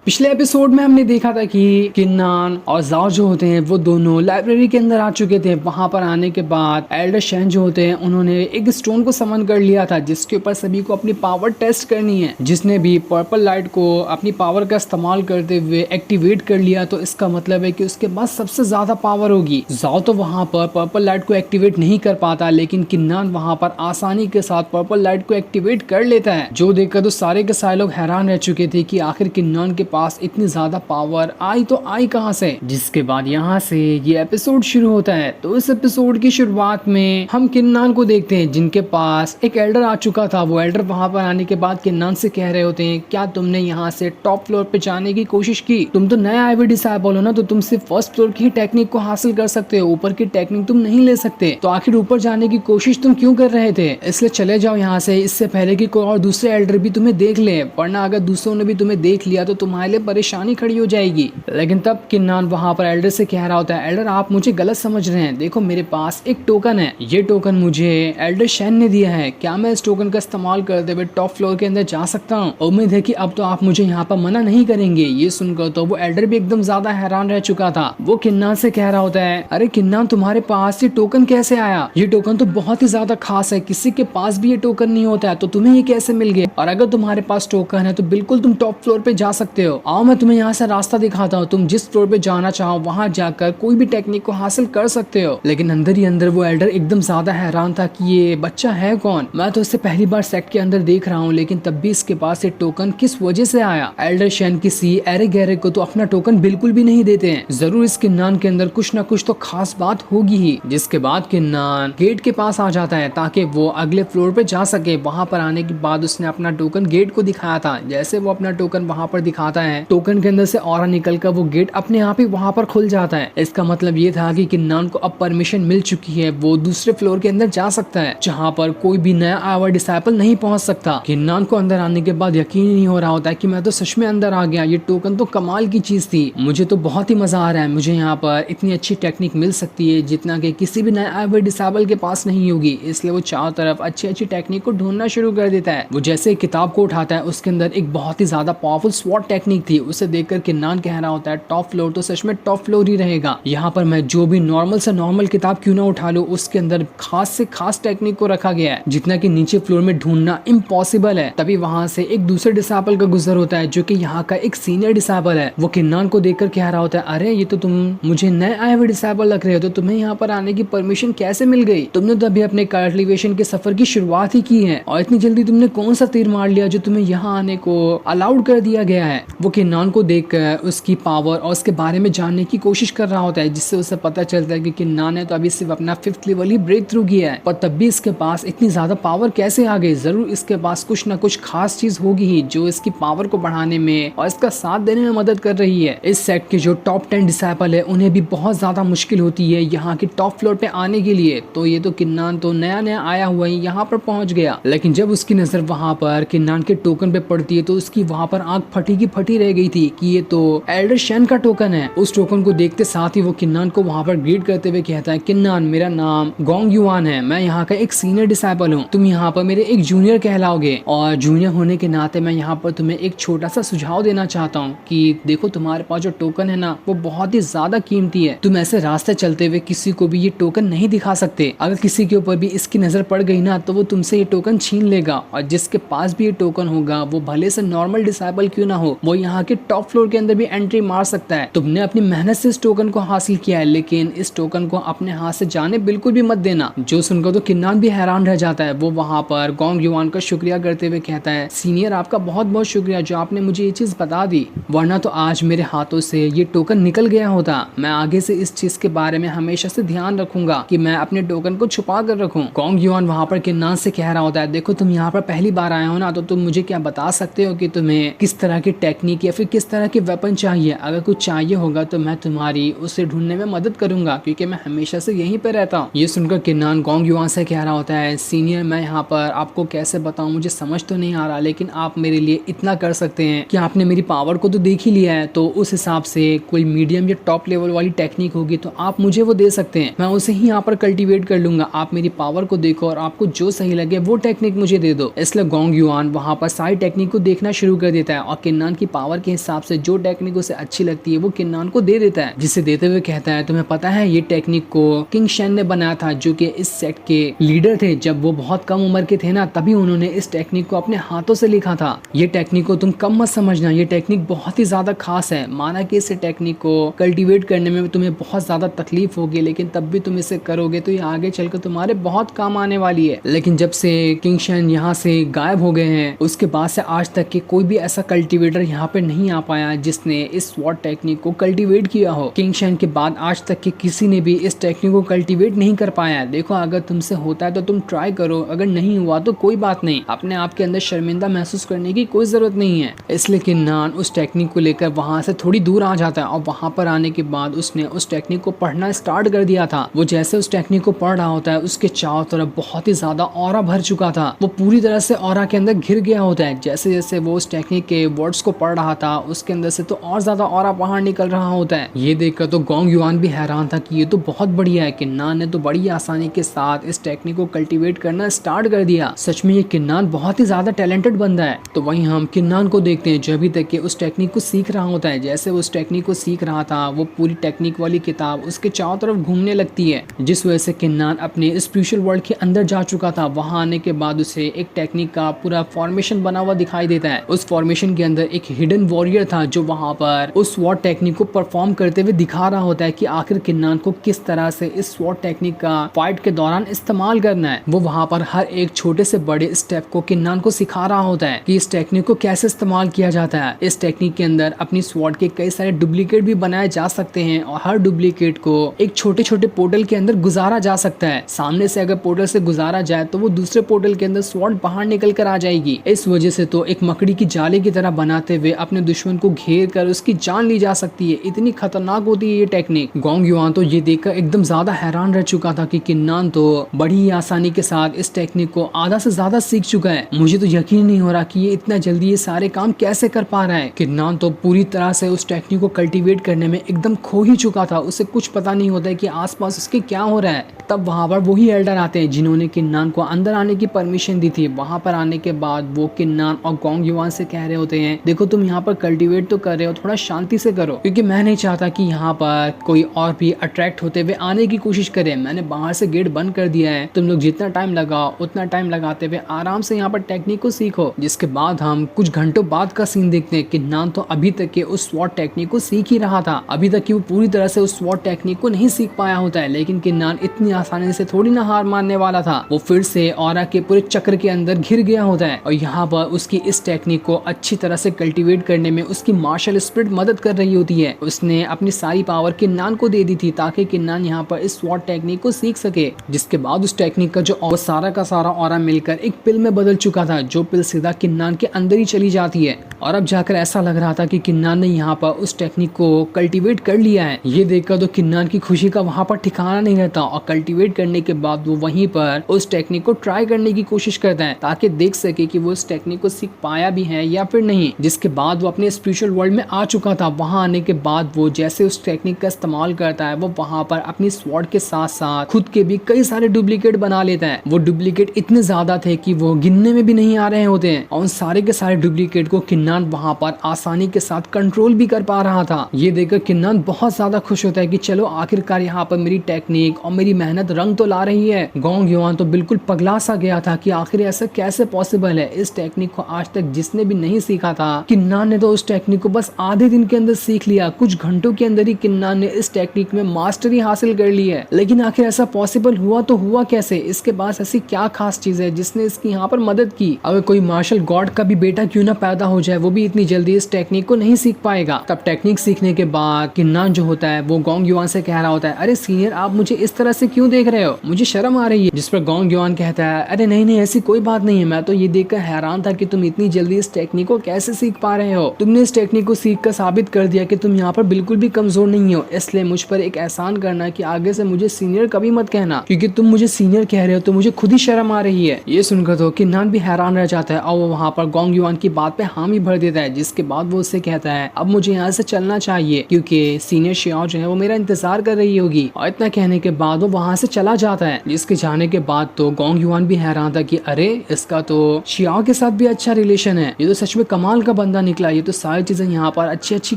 पिछले एपिसोड में हमने देखा था कि किन्नान और जाओ जो होते हैं वो दोनों लाइब्रेरी के अंदर आ चुके थे। वहां पर आने के बाद एल्डर शेन जो होते हैं उन्होंने एक स्टोन को समन कर लिया था जिसके ऊपर सभी को अपनी पावर टेस्ट करनी है। जिसने भी पर्पल लाइट को अपनी पावर का इस्तेमाल करते हुए एक्टिवेट कर लिया तो इसका मतलब है कि उसके पास सबसे ज्यादा पावर होगी। जाओ तो वहां पर पर्पल लाइट को एक्टिवेट नहीं कर पाता, लेकिन किन्नान वहां पर आसानी के साथ पर्पल लाइट को एक्टिवेट कर लेता है। जो देखकर तो सारे के सारे लोग हैरान रह चुके थे कि आखिर किन्नान के पास इतनी ज्यादा पावर आई तो आई कहां से। जिसके बाद यहाँ से ये एपिसोड शुरू होता है। तो इस एपिसोड की शुरुआत में हम किन्नान को देखते हैं जिनके पास एक एल्डर आ चुका था। वो एल्डर वहां पर आने के बाद किन्नान से कह रहे होते हैं, क्या तुमने यहाँ से टॉप फ्लोर पे जाने की कोशिश की? तुम तो नया आईवी डिसेबल हो ना, तो तुम सिर्फ फर्स्ट फ्लोर की टेक्निक को हासिल कर सकते हो, ऊपर की टेक्निक तुम नहीं ले सकते। तो आखिर ऊपर जाने की कोशिश तुम क्यों कर रहे थे? इसलिए चले जाओ यहाँ से, इससे पहले कि कोई और दूसरे एल्डर भी तुम्हें देख ले, वरना अगर दूसरों ने भी तुम्हें देख लिया तो तुम्हारे लिए परेशानी खड़ी हो जाएगी। लेकिन तब किन्नान वहां पर एल्डर से कह रहा होता है, एल्डर आप मुझे गलत समझ रहे हैं, देखो मेरे पास एक टोकन है, ये टोकन मुझे एल्डर शेन ने दिया है, क्या मैं इस टोकन का इस्तेमाल करते हुए टॉप फ्लोर के अंदर जा सकता हूँ? उम्मीद है कि अब तो आप मुझे यहाँ पर मना नहीं करेंगे। ये सुनकर तो वो एल्डर भी एकदम ज्यादा हैरान रह चुका था। वो किन्नान से कह रहा होता है, अरे किन्नान तुम्हारे पास ये टोकन कैसे आया? ये टोकन तो बहुत ही ज्यादा खास है, किसी के पास भी ये टोकन नहीं होता है, तो तुम्हें ये कैसे मिल गया? और अगर तुम्हारे पास टोकन है तो बिल्कुल तुम टॉप फ्लोर पे जा सकते हो। आओ मैं तुम्हें यहाँ से रास्ता दिखाता हूँ, तुम जिस फ्लोर पे जाना चाहो वहां जाकर कोई भी टेक्निक को हासिल कर सकते हो। लेकिन अंदर ही अंदर वो एल्डर एकदम ज्यादा हैरान था कि ये बच्चा है कौन? मैं तो इससे पहली बार सेट के अंदर देख रहा हूँ, लेकिन तब भी इसके पास ये टोकन किस वजह से आया? एल्डर शेन किसी एरिक गैरिक को तो अपना टोकन बिल्कुल भी नहीं देते हैं। जरूर इस किन्नान के अंदर कुछ ना कुछ तो खास बात होगी ही। जिसके बाद किन्नान गेट के पास आ जाता है ताकि वो अगले फ्लोर पे जा सके। वहां पर आने के बाद उसने अपना टोकन गेट को दिखाया था। जैसे वो अपना टोकन वहां पर दिखाता है, टोकन के अंदर से ऑरा निकल कर वो गेट अपने आप ही वहां पर खुल जाता है। इसका मतलब ये था कि किन्नान को अब परमिशन मिल चुकी है, वो दूसरे फ्लोर के अंदर जा सकता है जहां पर कोई भी नया आया डिसेबल नहीं पहुंच सकता। किन्नान को अंदर आने के बाद यकीन नहीं हो रहा होता है कि मैं तो सच में अंदर आ गया, ये टोकन तो कमाल की चीज थी, मुझे तो बहुत ही मजा आ रहा है, मुझे यहाँ पर इतनी अच्छी टेक्निक मिल सकती है जितना कि किसी भी नए आए डिसेबल के पास नहीं होगी। इसलिए वो चारों तरफ अच्छी अच्छी टेक्निक को ढूंढना शुरू कर देता है। वो जैसे किताब को उठाता है उसके अंदर एक बहुत ही ज्यादा पावरफुल स्वॉट टेक्निक थी, उसे देखकर किन्नान कह रहा होता है, टॉप फ्लोर तो सच में टॉप फ्लोर ही रहेगा, यहाँ पर मैं जो भी नॉर्मल से नॉर्मल किताब क्यों ना उठा लूं, उसके अंदर खास से खास टेक्निक को रखा गया है जितना कि नीचे फ्लोर में ढूंढना इम्पॉसिबल है। तभी वहां से एक दूसरे डिसेबल का गुजर होता है जो कि यहाँ का एक सीनियर डिसेबल है। वो किन्नान को देखकर कह रहा होता है, अरे ये तो तुम मुझे नए आए हुए डिसेबल लग रहे हो, तो तुम्हें यहाँ पर आने की परमिशन कैसे मिल गई? तुमने तो अभी अपने कल्टिवेशन के सफर की शुरुआत ही की है और इतनी जल्दी तुमने कौन सा तीर मार लिया जो तुम्हें यहाँ आने को अलाउड कर दिया गया है? वो किन्नान को देखकर उसकी पावर और उसके बारे में जानने की कोशिश कर रहा होता है, जिससे उसे पता चलता है कि किन्नान ने तो अभी सिर्फ अपना 5th लेवल ही ब्रेक थ्रू किया है, पर तब भी इसके पास इतनी ज्यादा पावर कैसे आ गई? जरूर इसके पास कुछ ना कुछ खास चीज होगी ही जो इसकी पावर को बढ़ाने में और इसका साथ देने में मदद कर रही है। इस सेट के जो टॉप 10 डिसेबल है उन्हें भी बहुत ज्यादा मुश्किल होती है यहाँ की टॉप फ्लोर पे आने के लिए। तो ये तो किन्नान तो नया नया आया हुआ ही यहाँ पर पहुंच गया। लेकिन जब उसकी नजर वहां पर किन्नान के टोकन पे पड़ती है तो उसकी वहां पर आंख फटी की फटी रह गई थी कि ये तो एल्डर शेन का टोकन है। उस टोकन को देखते साथ ही वो किन्नान को वहां पर ग्रीट करते हुए कहता है, किन्नान मेरा नाम गोंग युआन है, मैं यहाँ का एक सीनियर डिसेबल हूँ, तुम यहाँ पर मेरे एक जूनियर कहलाओगे और जूनियर होने के नाते मैं यहाँ पर तुम्हें एक छोटा सा सुझाव देना चाहता हूँ कि देखो तुम्हारे पास जो टोकन है ना वो बहुत ही ज्यादा कीमती है, तुम ऐसे रास्ते चलते हुए किसी को भी ये टोकन नहीं दिखा सकते। अगर किसी के ऊपर भी इसकी नजर पड़ गई ना तो वो तुमसे ये टोकन छीन लेगा और जिसके पास भी ये टोकन होगा वो भले से नॉर्मल डिसेबल क्यों ना हो, वो यहाँ के टॉप फ्लोर के अंदर भी एंट्री मार सकता है। तुमने अपनी मेहनत से इस टोकन को हासिल किया है, लेकिन इस टोकन को अपने हाथ से जाने बिल्कुल भी मत देना। जो सुनकर तो किन्नान भी हैरान रह जाता है। वो वहाँ पर गोंग युआन का शुक्रिया करते हुए कहता है, सीनियर आपका बहुत बहुत शुक्रिया जो आपने मुझे ये चीज बता दी, वरना तो आज मेरे हाथों से ये टोकन निकल गया होता। मैं आगे से इस चीज के बारे में हमेशा से ध्यान रखूंगा कि मैं अपने टोकन को छुपा कर रखूं। गोंग युआन वहाँ पर किन्नान से कह रहा होता है, देखो तुम यहाँ पर पहली बार आए हो ना, तो तुम मुझे क्या बता सकते हो कि तुम्हें किस तरह की टेक्निक या फिर किस तरह के वेपन चाहिए? अगर कुछ चाहिए होगा तो मैं तुम्हारी उसे ढूंढने में मदद करूंगा क्योंकि मैं हमेशा से यहीं पे रहता हूँ। ये सुनकर किन्नान गोंग युआन से कह रहा होता है, सीनियर मैं यहाँ पर आपको कैसे बताऊं, मुझे समझ तो नहीं आ रहा, लेकिन आप मेरे लिए इतना कर सकते हैं कि आपने मेरी पावर को तो देख ही लिया है, तो उस हिसाब से कोई मीडियम या टॉप लेवल वाली टेक्निक होगी तो आप मुझे वो दे सकते हैं, मैं उसे ही यहाँ पर कल्टीवेट कर लूंगा। आप मेरी पावर को देखो और आपको जो सही लगे वो टेक्निक मुझे दे दो। इसलिए गोंग युआन वहाँ पर सारी टेक्निक को देखना शुरू कर देता है और किन्नान की पावर के हिसाब से जो टेक्निक उसे अच्छी लगती है वो किन्नान को दे देता है, जिसे देते हुए कहता है तुम्हें पता है ये टेक्निक को किंग शेन ने बनाया था, जो कि इस सेट के लीडर थे। जब वो बहुत कम उम्र के थे ना, तभी उन्होंने इस टेक्निक को अपने हाथों से लिखा था। ये टेक्निक को तुम कम मत समझना, ये टेक्निक बहुत ही ज्यादा खास है। माना कि इस टेक्निक को कल्टीवेट करने में तुम्हें बहुत ज्यादा तकलीफ होगी, लेकिन तब भी तुम इसे करोगे तो ये आगे चलकर तुम्हारे बहुत काम आने वाली है। लेकिन जब से किंग शेन यहाँ से गायब हो गए हैं, उसके बाद से आज तक के कोई भी ऐसा कल्टीवेटर यहाँ पे नहीं आ पाया जिसने इस स्वॉर्ड टेक्निक को कल्टीवेट किया हो। किंग शेन के बाद आज तक के किसी ने भी इस टेक्निक को कल्टीवेट नहीं कर पाया। देखो, अगर तुमसे होता है तो तुम ट्राई करो, अगर नहीं हुआ तो कोई बात नहीं, अपने आप के अंदर शर्मिंदा महसूस करने की कोई जरूरत नहीं है। इसलिए किन्नान उस टेक्निक को लेकर वहां से थोड़ी दूर आ जाता है और वहां पर आने के बाद उसने उस टेक्निक को पढ़ना स्टार्ट कर दिया था। वो जैसे उस टेक्निक को पढ़ रहा होता है, उसके चारों तरफ बहुत ही ज्यादा ऑरा भर चुका था। वो पूरी तरह से ऑरा के अंदर घिर गया होता है। जैसे जैसे वो उस टेक्निक के वर्ड्स को पढ़ रहा था, उसके अंदर से तो और ज्यादा ऑरा बाहर निकल रहा होता है। ये देखकर तो गोंग युआन भी हैरान था कि ये तो बहुत बढ़िया है, किन्नान ने तो बड़ी आसानी के साथ इस टेक्निक को कल्टीवेट करना स्टार्ट कर दिया। सच में ये किन्नान बहुत ही ज्यादा टैलेंटेड बंदा है। तो वहीं हम किन्नान को देखते हैं जो अभी तक के उस टेक्निक को सीख रहा होता है। जैसे उस टेक्निक को सीख रहा था, वो पूरी टेक्निक वाली किताब उसके चारों तरफ घूमने लगती है, जिस वजह से किन्नान अपने स्पिरिचुअल वर्ल्ड के अंदर जा चुका था। वहां आने के बाद उसे एक टेक्निक का पूरा फॉर्मेशन बना हुआ दिखाई देता है। उस फॉर्मेशन के अंदर एक हिडन वॉरियर था जो वहां पर उस स्वॉर्ड टेक्निक को परफॉर्म करते हुए दिखा रहा होता है कि आखिर किन्नान को किस तरह से इस स्वॉर्ड टेक्निक का फाइट के दौरान इस्तेमाल करना है। वो वहां पर हर एक छोटे से बड़े स्टेप को किन्नान को सिखा रहा होता है कि इस टेक्निक को कैसे इस्तेमाल किया जाता है। इस टेक्निक के अंदर अपनी स्वॉर्ड के कई सारे डुप्लीकेट भी बनाए जा सकते हैं और हर डुप्लीकेट को एक छोटे छोटे पोर्टल के अंदर गुजारा जा सकता है। सामने से अगर पोर्टल से गुजारा जाए तो वो दूसरे पोर्टल के अंदर स्वॉर्ड बाहर निकल कर आ जाएगी। इस वजह से तो एक मकड़ी की जाली की तरह बनाते हुए अपने दुश्मन को घेर कर उसकी जान ली जा सकती है। इतनी खतरनाक होती है ये टेक्निक। गोंग युआन तो ये देखकर एकदम ज्यादा हैरान रह चुका था कि किन्नान तो बड़ी ही आसानी के साथ इस टेक्निक को आधा से ज्यादा सीख चुका है। मुझे तो यकीन नहीं हो रहा कि ये इतना जल्दी ये सारे काम कैसे कर पा रहा है। किन्नान तो पूरी तरह से उस टेक्निक को कल्टीवेट करने में एकदम खो ही चुका था। उसे कुछ पता नहीं होता है कि आसपास उसके क्या हो रहा है। तब वहां पर वही एल्डर आते हैं जिन्होंने किन्नान को अंदर आने की परमिशन दी थी। वहां पर आने के बाद वो किन्नान और गोंग युआन से कह रहे होते हैं, देखो तुम यहाँ पर कल्टीवेट तो कर रहे हो, थोड़ा शांति से करो, क्योंकि मैं नहीं चाहता कि यहाँ पर कोई और भी अट्रैक्ट होते हुए आने की कोशिश करे। मैंने बाहर से गेट बंद कर दिया है, तुम लोग जितना टाइम लगाओ उतना टाइम लगाते हुए आराम से यहाँ पर टेक्निक को सीखो। जिसके बाद हम कुछ घंटों बाद का सीन देखते हैं। किन्नान तो अभी तक के उस स्वॉर्ड टेक्निक को सीख ही रहा था। अभी तक कि वो पूरी तरह से उस स्वॉर्ड टेक्निक को नहीं सीख पाया होता है, लेकिन किन्नान इतनी आसानी से थोड़ी ना हार मानने वाला था। वो फिर से ऑरा के पूरे चक्र के अंदर घिर गया होता है और यहाँ पर उसकी इस टेक्निक को अच्छी तरह से कल्टीवेट करने में उसकी मार्शल स्पिरिट मदद कर रही होती है। उसने अपनी सारी पावर किन्नान को दे दी थी ताकि किन्नान यहाँ पर इस स्वॉर्ड टेक्निक को सीख सके। जिसके बाद उस टेक्निक का जो सारा का सारा ऑरा मिलकर एक पिल में बदल चुका था, जो पिल सीधा किन्नान के अंदर ही चली जाती है। और अब जाकर ऐसा लग रहा था कि किन्नान ने यहाँ पर उस टेक्निक को कल्टीवेट कर लिया है। ये देखकर तो किन्नान की खुशी का वहां पर ठिकाना नहीं रहता और कल्टीवेट करने के बाद वो वहीं पर उस टेक्निक को ट्राई करने की कोशिश करता है ताकि देख सके कि वो उस टेक्निक को सीख पाया भी है या फिर नहीं। जिसके बाद वो अपने स्पिरिचुअल वर्ल्ड में आ चुका था। वहां आने के बाद वो जैसे उस टेक्निक का इस्तेमाल करता है, वो वहां पर अपनी स्वॉर्ड के साथ साथ खुद के भी कई सारे डुप्लीकेट बना लेता है। वो डुप्लीकेट इतने ज्यादा थे कि वो गिनने में भी नहीं आ रहे होते हैं और उन सारे के सारे डुप्लीकेट को किन्नान वहां पर आसानी के साथ कंट्रोल भी कर पा रहा था। ये देखकर किन्नान बहुत ज्यादा खुश होता है कि चलो आखिरकार यहाँ पर मेरी टेक्निक और मेरी मेहनत रंग तो ला रही है। गोंग युआन तो बिल्कुल पगला सा गया था कि आखिर ऐसा कैसे पॉसिबल है। इस टेक्निक को आज तक जिसने भी नहीं सीखा था, किन्नान ने तो उस टेक्निक को बस आधे दिन के अंदर सीख लिया। कुछ घंटों के अंदर ही किन्नान ने इस टेक्निक में मास्टरी हासिल कर ली है। लेकिन आखिर ऐसा पॉसिबल हुआ तो हुआ कैसे? इसके पास ऐसी क्या खास चीज है जिसने इसकी यहाँ पर मदद की? अगर कोई मार्शल गॉड का भी बेटा क्यों ना पैदा हो जाए, वो भी इतनी जल्दी इस टेक्निक को नहीं सीख पाएगा। तब टेक्निक सीखने के बाद किन्नान जो होता है वो गोंग युआन से कह रहा होता है, अरे सीनियर, आप मुझे इस तरह से क्यों देख रहे हो? मुझे शर्म आ रही है। जिस पर गोंग युआन कहता है, अरे नहीं नहीं, ऐसी कोई बात नहीं है, मैं तो ये देखकर हैरान था कि तुम इतनी जल्दी इस टेक्निक को कैसे सीख पा रहे हो। तुमने इस टेक्निक को सीख कर साबित कर दिया कि तुम यहाँ पर बिल्कुल भी कमजोर नहीं हो। इसलिए मुझ पर एक एहसान करना कि आगे से मुझे सीनियर कभी मत कहना, क्योंकि तुम मुझे सीनियर कह रहे हो तो मुझे खुद ही शर्म आ रही है। ये सुनकर तो किन्नान भी हैरान रह जाता है और वो वहाँ पर गोंग युआन की बात पे हामी भर देता है। जिसके बाद वो उससे कहता है, अब मुझे यहाँ से चलना चाहिए क्योंकि सीनियर शियाओ जो है वो मेरा इंतजार कर रही होगी। और इतना कहने के बाद वो वहाँ से चला जाता है। जिसके जाने के बाद तो गोंग युआन भी हैरान था कि अरे इसका तो शियाओ के साथ भी अच्छा रिलेशन है, ये तो सच में कमाल का बंदा निकला, ये तो सारी चीजें यहाँ पर अच्छी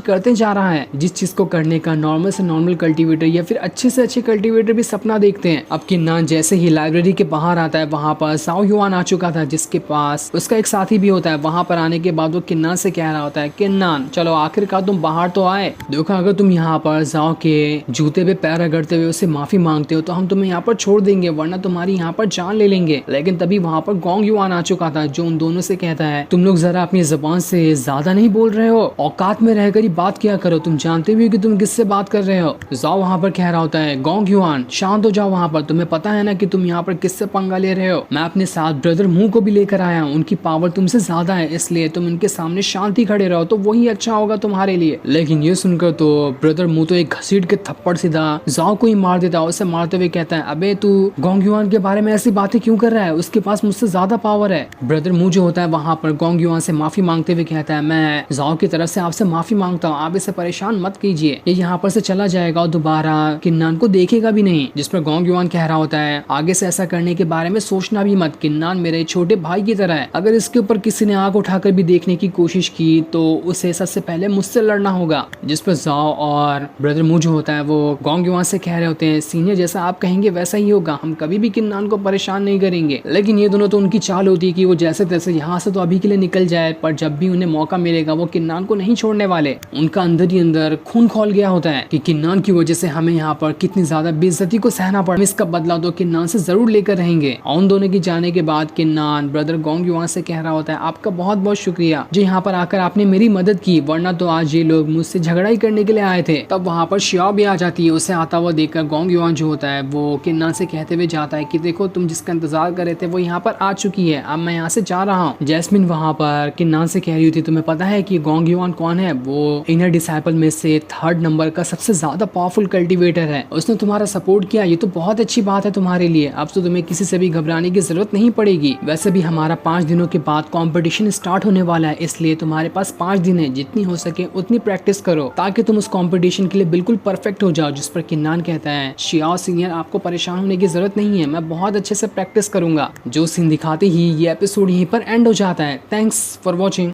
करते जा रहा है। जिस चीज को करने का नॉर्मल से नॉर्मल कल्टीवेटर या फिर अच्छे से अच्छे कल्टीवेटर भी सपना देखते हैं। अब किन्नान जैसे ही लाइब्रेरी के बाहर आता है, वहाँ पर साओ युआन आ चुका था, जिसके पास उसका एक साथी भी होता है। वहाँ पर आने के बाद वो किन्नान से कह रहा होता है, किन्नान चलो आखिरकार तुम बाहर तो आए। देखो अगर तुम यहाँ पर जाओ के जूते पे पैर रगड़ते हुए उससे माफी मांगते हो तो हम तुम्हें यहाँ पर छोड़ देंगे, वरना तुम्हारी यहाँ पर जान ले लेंगे। लेकिन तभी वहाँ पर गोंग युआन आ चुका था, जो उन दोनों से कहता है, तुम लोग जरा अपनी जुबान से ज्यादा नहीं बोल रहे हो, औकात में रहकर ही बात किया करो, तुम जानते भी हो कि तुम किससे बात कर रहे हो। जाओ वहाँ पर कह रहा होता है, गोंग युआन शांत हो जाओ, वहाँ पर तुम्हें पता है ना कि तुम यहाँ पर किससे पंगा ले रहे हो। मैं अपने साथ ब्रदर मुंह को भी लेकर आया हूँ, उनकी पावर तुमसे ज्यादा है, इसलिए तुम उनके सामने शांति खड़े रहो तो वही अच्छा होगा तुम्हारे लिए। लेकिन ये सुनकर तो ब्रदर मुंह तो एक घसीट के थप्पड़ सीधा जाओ को ही मार देता है। उसे मारते हुए कहता है, अबे तू गोंग युआन के बारे में ऐसी बातें क्यों कर रहा है, उसके पास मुझसे ज्यादा पावर है। ब्रदर मुंह जो होता है वहाँ पर गोंग युआन से माफी मांगते हुए कहता है, मैं जाओ की तरफ से आपसे माफी मांगता हूँ, आप इसे परेशान मत कीजिए, ये यहाँ पर से चला जाएगा और दोबारा किन्नान को देखेगा भी नहीं। जिस पर गोंग युआन कह रहा होता है, आगे से ऐसा करने के बारे में सोचना भी मत, किन्नान मेरे छोटे भाई की तरह है, अगर इसके ऊपर किसी ने आंख उठाकर भी देखने की कोशिश की तो उसे सबसे पहले मुझसे लड़ना होगा। जिस पर जाओ और ब्रदर मुंह जो होता है वो गोंग युआन से कह रहे होते हैं, सीनियर जैसा आप कहेंगे वैसा ही होगा, हम कभी भी किन्नान को परेशान नहीं करेंगे। लेकिन ये दोनों तो उनकी चाल होती है कि वो जैसे तैसे यहाँ से तो अभी के लिए निकल जाए, पर जब भी उन्हें मौका मिलेगा वो किन्नान को नहीं छोड़ने वाले। उनका अंदर ही अंदर खून खौल गया होता है कि किन्नान की वजह से हमें यहाँ पर कितनी ज्यादा बेइज्जती को सहना पड़ा, इसका बदला तो किन्नान से जरूर लेकर रहेंगे। और उन दोनों की जाने के बाद किन्नान ब्रदर गोंग युआन से कह रहा होता है, आपका बहुत बहुत शुक्रिया जो यहाँ पर आकर आपने मेरी मदद की, वरना तो आज ये लोग मुझसे झगड़ा ही करने के लिए आए थे। तब वहाँ पर शियाओ भी आ जाती है, उसे आता हुआ देखकर गोंग युआन जो होता है वो किन्नान से कहते हुए जाता है कि देखो तुम जिसका इंतजार कर रहे थे वो यहाँ पर आ चुकी है, अब मैं यहाँ से जा रहा हूँ। जैस्मिन वहाँ पर किन्नान से कह रही थी, तुम्हें पता है कि गोंग युआन कौन है, वो इनर डिसाइपल में से 3rd नंबर का सबसे ज्यादा पावरफुल कल्टीवेटर है, उसने तुम्हारा सपोर्ट किया, ये तो बहुत अच्छी बात है तुम्हारे लिए, अब तो तुम्हें किसी से भी घबराने की जरूरत नहीं पड़ेगी। वैसे भी हमारा 5 दिनों के बाद कंपटीशन स्टार्ट होने वाला है, इसलिए तुम्हारे पास 5 दिन है, जितनी हो सके उतनी प्रैक्टिस करो ताकि तुम उस कंपटीशन के लिए बिल्कुल परफेक्ट हो जाओ। जिस पर किन्नान कहता है, शियाओ सीनियर आपको परेशान होने की जरूरत नहीं है, मैं बहुत अच्छे से प्रैक्टिस करूंगा। जो सीन दिखाते ही ये एपिसोड यहीं पर एंड हो जाता है। Thanks for watching.